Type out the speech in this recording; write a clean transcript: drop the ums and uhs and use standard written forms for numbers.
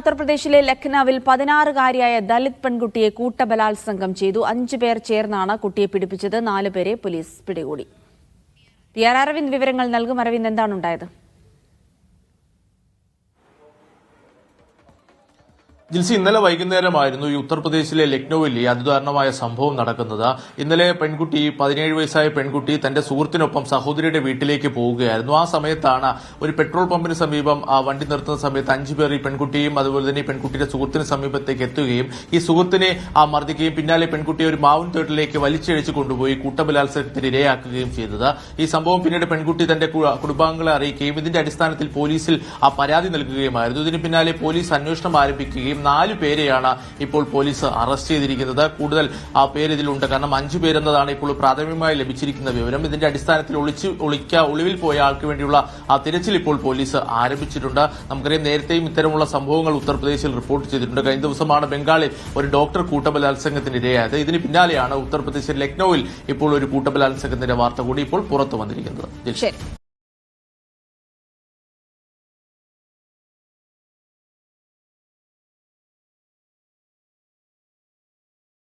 ഉത്തർപ്രദേശിലെ ലഖ്നൌവിൽ 16-കാരിയായ ദലിത് പെൺകുട്ടിയെ കൂട്ടബലാത്സംഗം ചെയ്തു. 5 പേർ ചേർന്നാണ് കുട്ടിയെ പീഡിപ്പിച്ചത്. 4 പേരെ പോലീസ് പിടികൂടി. PR അരവിന്ദ് വിവരങ്ങൾ നൽകും. അരവിന്ദ്, എന്താണ് ഉണ്ടായത്? ജിൽസി, ഇന്നലെ വൈകുന്നേരമായിരുന്നു ഈ ഉത്തർപ്രദേശിലെ ലക്നൌവിൽ അതിദാരുണമായ സംഭവം നടക്കുന്നത്. ഇന്നലെ 17 വയസ്സായ പെൺകുട്ടി തന്റെ സുഹൃത്തിനൊപ്പം സഹോദരിയുടെ വീട്ടിലേക്ക് പോവുകയായിരുന്നു. ആ സമയത്താണ് ഒരു പെട്രോൾ പമ്പിന് സമീപം വണ്ടി നിർത്തുന്ന സമയത്ത് 5 പേർ ഈ പെൺകുട്ടിയും അതുപോലെ തന്നെ ഈ പെൺകുട്ടിയുടെ സുഹൃത്തിന് സമീപത്തേക്ക് എത്തുകയും ഈ സുഹൃത്തിനെ മർദ്ദിക്കുകയും പിന്നാലെ പെൺകുട്ടിയെ ഒരു മാവിൻ തോട്ടിലേക്ക് വലിച്ചിഴച്ചു കൊണ്ടുപോയി കൂട്ടബലാത്സംഗത്തിന് ഇരയാക്കുകയും ചെയ്തത്. ഈ സംഭവം പിന്നീട് പെൺകുട്ടി തന്റെ കുടുംബാംഗങ്ങളെ അറിയിക്കുകയും ഇതിന്റെ അടിസ്ഥാനത്തിൽ പോലീസിൽ പരാതി നൽകുകയുമായിരുന്നു. ഇതിന് പിന്നാലെ പോലീസ് അന്വേഷണം ആരംഭിക്കുകയും 4 പേരെയാണ് ഇപ്പോൾ പോലീസ് അറസ്റ്റ് ചെയ്തിരിക്കുന്നത്. കൂടുതൽ പേര് ഇതിലുണ്ട്. കാരണം 5 പേരെന്നതാണ് ഇപ്പോൾ പ്രാഥമികമായി ലഭിച്ചിരിക്കുന്ന വിവരം. ഇതിന്റെ അടിസ്ഥാനത്തിൽ ഒളിവിൽ പോയ ആൾക്ക് വേണ്ടിയുള്ള തിരച്ചിൽ ഇപ്പോൾ പോലീസ് ആരംഭിച്ചിട്ടുണ്ട്. നമുക്കറിയാം, നേരത്തെയും ഇത്തരമുള്ള സംഭവങ്ങൾ ഉത്തർപ്രദേശിൽ റിപ്പോർട്ട് ചെയ്തിട്ടുണ്ട്. കഴിഞ്ഞ ദിവസമാണ് ബംഗാളിൽ ഒരു ഡോക്ടർ കൂട്ടബലാത്സംഗത്തിന് ഇരയായത്. ഇതിന് പിന്നാലെയാണ് ഉത്തർപ്രദേശിൽ ലക്നൌവിൽ ഇപ്പോൾ ഒരു കൂട്ടബലാത്സംഗത്തിന്റെ വാർത്ത കൂടി ഇപ്പോൾ പുറത്തു വന്നിരിക്കുന്നത്.